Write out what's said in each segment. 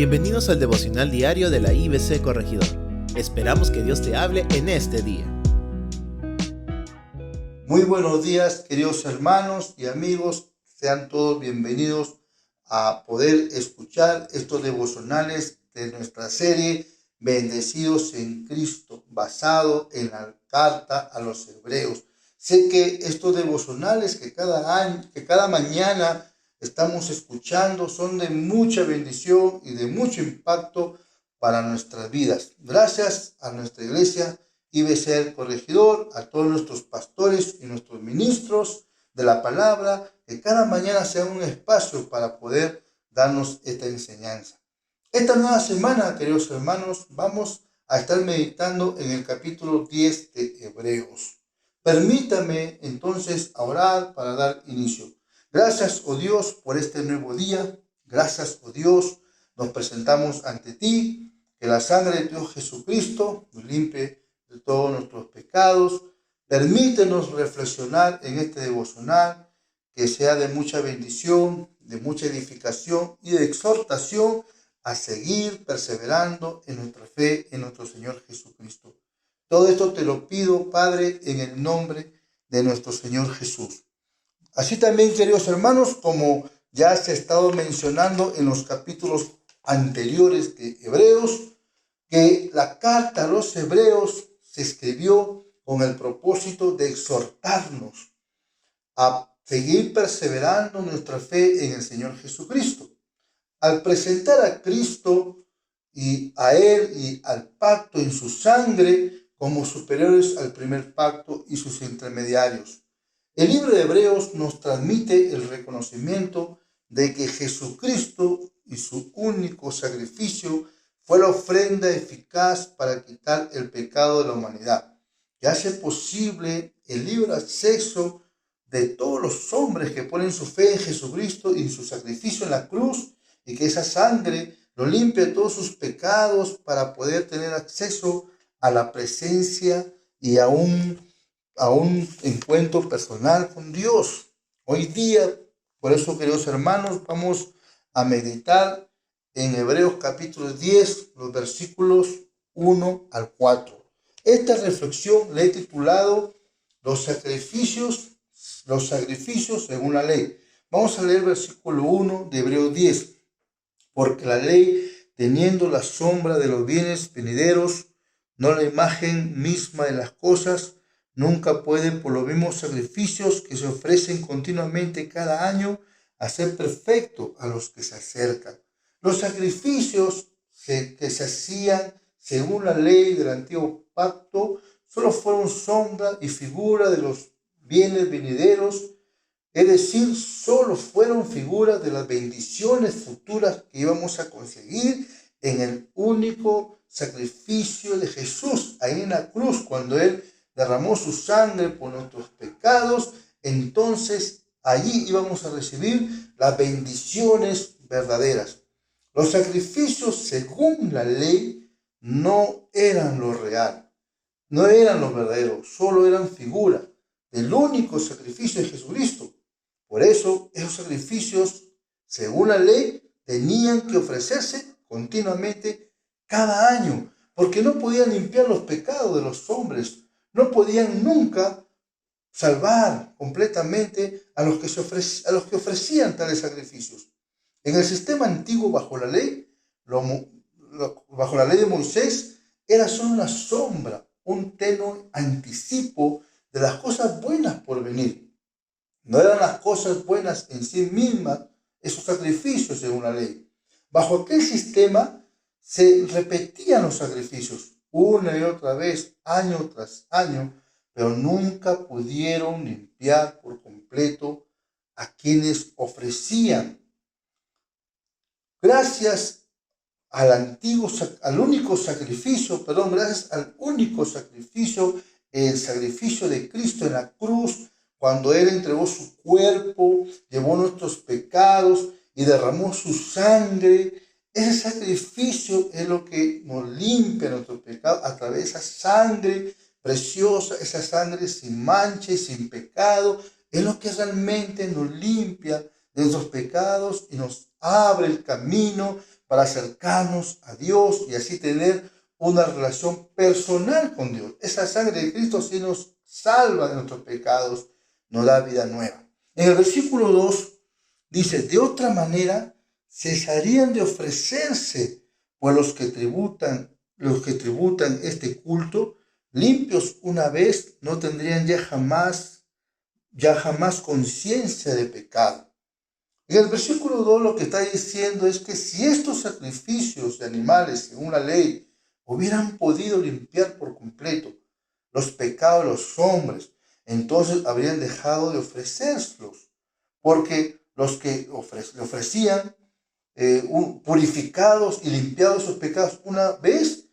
Bienvenidos al devocional diario de la IBC Corregidor. Esperamos que Dios te hable en este día. Muy buenos días, queridos hermanos y amigos. Sean todos bienvenidos a poder escuchar estos devocionales de nuestra serie Bendecidos en Cristo, basado en la carta a los Hebreos. Sé que estos devocionales que cada mañana estamos escuchando son de mucha bendición y de mucho impacto para nuestras vidas. Gracias a nuestra iglesia IBC El Corregidor, a todos nuestros pastores y nuestros ministros de la palabra, que cada mañana sea un espacio para poder darnos esta enseñanza. Esta nueva semana, queridos hermanos, vamos a estar meditando en el capítulo 10 de Hebreos. Permítame entonces orar para dar inicio. Gracias, oh Dios, por este nuevo día. Gracias, oh Dios, nos presentamos ante ti. Que la sangre de Dios Jesucristo nos limpie de todos nuestros pecados. Permítenos reflexionar en este devocional, que sea de mucha bendición, de mucha edificación y de exhortación a seguir perseverando en nuestra fe en nuestro Señor Jesucristo. Todo esto te lo pido, Padre, en el nombre de nuestro Señor Jesús. Así también, queridos hermanos, como ya se ha estado mencionando en los capítulos anteriores de Hebreos, que la carta a los Hebreos se escribió con el propósito de exhortarnos a seguir perseverando nuestra fe en el Señor Jesucristo. Al presentar a Cristo y a Él y al pacto en su sangre como superiores al primer pacto y sus intermediarios. El libro de Hebreos nos transmite el reconocimiento de que Jesucristo y su único sacrificio fue la ofrenda eficaz para quitar el pecado de la humanidad, que hace posible el libre acceso de todos los hombres que ponen su fe en Jesucristo y en su sacrificio en la cruz, y que esa sangre lo limpia de todos sus pecados para poder tener acceso a la presencia y a un encuentro personal con Dios. Hoy día, por eso, queridos hermanos, vamos a meditar en Hebreos capítulo 10, los versículos 1 al 4. Esta reflexión le he titulado Los sacrificios según la ley. Vamos a leer el versículo 1 de Hebreos 10. Porque la ley, teniendo la sombra de los bienes venideros, no la imagen misma de las cosas, nunca puede, por los mismos sacrificios que se ofrecen continuamente cada año, hacer perfecto a los que se acercan. Los sacrificios que se hacían según la ley del antiguo pacto solo fueron sombra y figura de los bienes venideros, es decir, solo fueron figuras de las bendiciones futuras que íbamos a conseguir en el único sacrificio de Jesús, ahí en la cruz, cuando Él derramó su sangre por nuestros pecados. Entonces allí íbamos a recibir las bendiciones verdaderas. Los sacrificios según la ley no eran lo real, no eran lo verdadero, solo eran figura del único sacrificio de Jesucristo. Por eso esos sacrificios según la ley tenían que ofrecerse continuamente cada año, porque no podían limpiar los pecados de los hombres. No podían nunca salvar completamente a los que ofrecían tales sacrificios. En el sistema antiguo, bajo la ley de Moisés, era solo una sombra, un tenue anticipo de las cosas buenas por venir. No eran las cosas buenas en sí mismas esos sacrificios según la ley. Bajo aquel sistema se repetían los sacrificios una y otra vez, año tras año, pero nunca pudieron limpiar por completo a quienes ofrecían. Gracias al único sacrificio, el sacrificio de Cristo en la cruz, cuando Él entregó su cuerpo, llevó nuestros pecados y derramó su sangre. Ese sacrificio es lo que nos limpia nuestros pecados a través de esa sangre preciosa, esa sangre sin mancha y sin pecado. Es lo que realmente nos limpia de nuestros pecados y nos abre el camino para acercarnos a Dios y así tener una relación personal con Dios. Esa sangre de Cristo sí nos salva de nuestros pecados, nos da vida nueva. En el versículo 2 dice, de otra manera cesarían de ofrecerse, pues los que tributan este culto, limpios una vez, no tendrían ya jamás conciencia de pecado. En el versículo 2 lo que está diciendo es que si estos sacrificios de animales, según la ley, hubieran podido limpiar por completo los pecados de los hombres, entonces habrían dejado de ofrecérselos, porque los que le ofrecían purificados y limpiados sus pecados una vez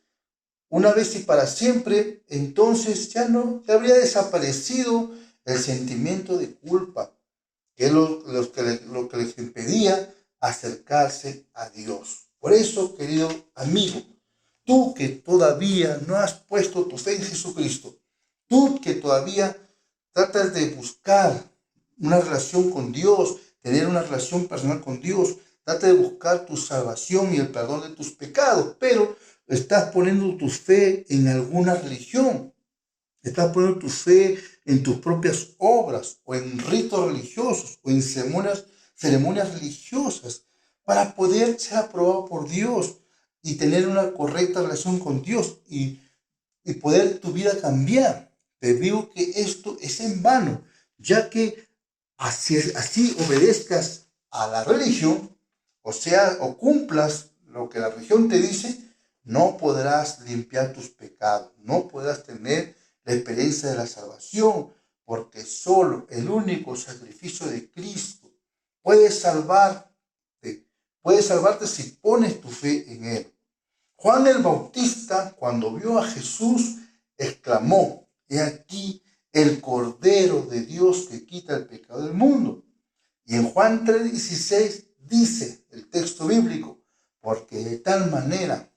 y para siempre, entonces ya habría desaparecido el sentimiento de culpa, que es lo que les impedía acercarse a Dios. Por eso, querido amigo, tú que todavía no has puesto tu fe en Jesucristo, tú que todavía tratas de buscar una relación con Dios, tener una relación personal con Dios, trata de buscar tu salvación y el perdón de tus pecados, pero estás poniendo tu fe en alguna religión, estás poniendo tu fe en tus propias obras o en ritos religiosos o en ceremonias religiosas para poder ser aprobado por Dios y tener una correcta relación con Dios y poder tu vida cambiar. Te digo que esto es en vano, ya que así obedezcas a la religión, o cumplas lo que la religión te dice, no podrás limpiar tus pecados, no podrás tener la experiencia de la salvación, porque solo el único sacrificio de Cristo puede salvarte si pones tu fe en Él. Juan el Bautista, cuando vio a Jesús, exclamó, he aquí el Cordero de Dios que quita el pecado del mundo. Y en Juan 3:16 dice el texto bíblico, porque de tal manera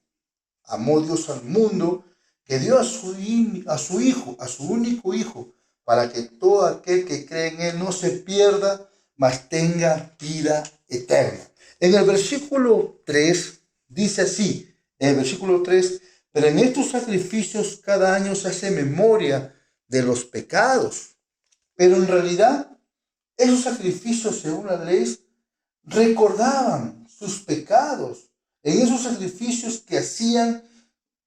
amó Dios al mundo, que dio a su Hijo, a su único Hijo, para que todo aquel que cree en Él no se pierda, mas tenga vida eterna. En el versículo 3 dice así, en el versículo 3, pero en estos sacrificios cada año se hace memoria de los pecados. Pero en realidad, esos sacrificios, según la ley, recordaban sus pecados. En esos sacrificios que hacían,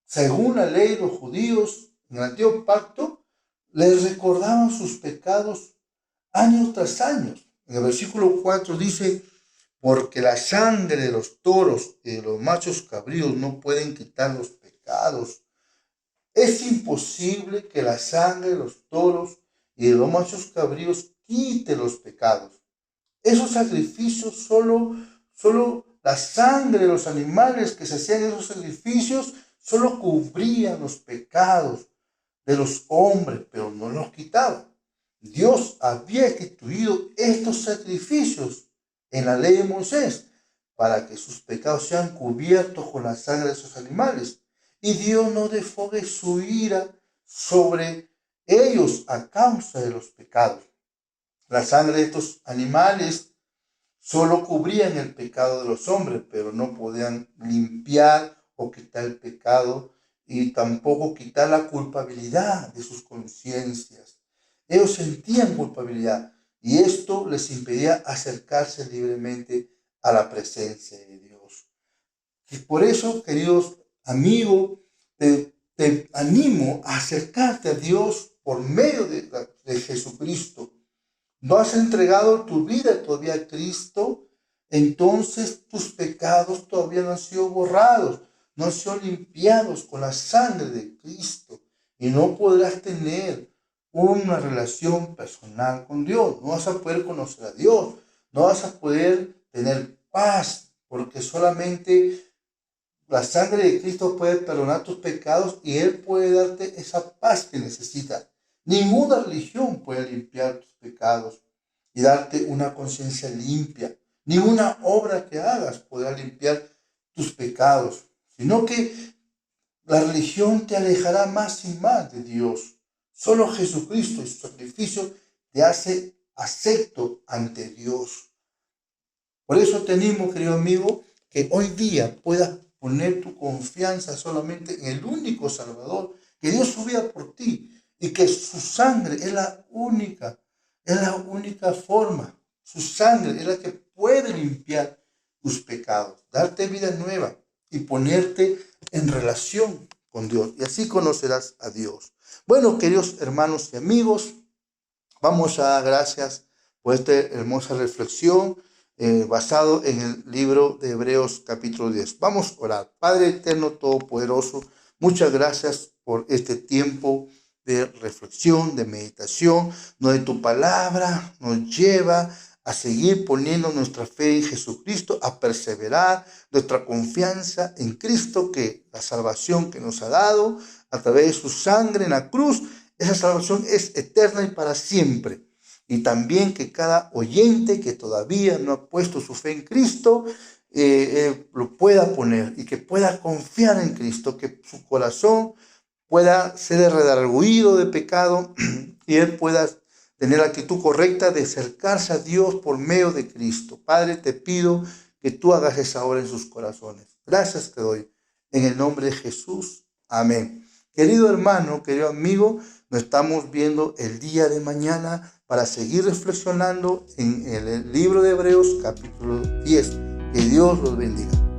según la ley, los judíos en el antiguo pacto, les recordaban sus pecados año tras año. En el versículo 4 dice, porque la sangre de los toros y de los machos cabríos no pueden quitar los pecados. Es imposible que la sangre de los toros y de los machos cabríos quite los pecados. Esos sacrificios, solo la sangre de los animales que se hacían en esos sacrificios, solo cubrían los pecados de los hombres, pero no los quitaba. Dios había instituido estos sacrificios en la ley de Moisés para que sus pecados sean cubiertos con la sangre de esos animales. Y Dios no desfogue su ira sobre ellos a causa de los pecados. La sangre de estos animales solo cubrían el pecado de los hombres, pero no podían limpiar o quitar el pecado y tampoco quitar la culpabilidad de sus conciencias. Ellos sentían culpabilidad y esto les impedía acercarse libremente a la presencia de Dios. Y por eso, queridos amigos, te animo a acercarte a Dios por medio de Jesucristo. ¿No has entregado tu vida todavía a Cristo? Entonces tus pecados todavía no han sido borrados, no han sido limpiados con la sangre de Cristo. Y no podrás tener una relación personal con Dios. No vas a poder conocer a Dios. No vas a poder tener paz, porque solamente la sangre de Cristo puede perdonar tus pecados y Él puede darte esa paz que necesitas. Ninguna religión puede limpiar tus pecados y darte una conciencia limpia. Ninguna obra que hagas podrá limpiar tus pecados, sino que la religión te alejará más y más de Dios. Solo Jesucristo y su sacrificio te hace acepto ante Dios. Por eso te animo, querido amigo, que hoy día puedas poner tu confianza solamente en el único Salvador, que dio su vida por ti y que su sangre es la única forma. Su sangre es la que puede limpiar tus pecados, darte vida nueva y ponerte en relación con Dios. Y así conocerás a Dios. Bueno, queridos hermanos y amigos, vamos a dar gracias por esta hermosa reflexión basado en el libro de Hebreos capítulo 10. Vamos a orar. Padre eterno, todopoderoso, muchas gracias por este tiempo de reflexión, de meditación, donde tu palabra nos lleva a seguir poniendo nuestra fe en Jesucristo, a perseverar nuestra confianza en Cristo, que la salvación que nos ha dado a través de su sangre en la cruz, esa salvación es eterna y para siempre. Y también que cada oyente que todavía no ha puesto su fe en Cristo, lo pueda poner y que pueda confiar en Cristo, que su corazón pueda ser redarguido de pecado y él pueda tener la actitud correcta de acercarse a Dios por medio de Cristo. Padre, te pido que tú hagas esa obra en sus corazones. Gracias te doy. En el nombre de Jesús. Amén. Querido hermano, querido amigo, nos estamos viendo el día de mañana para seguir reflexionando en el libro de Hebreos capítulo 10. Que Dios los bendiga.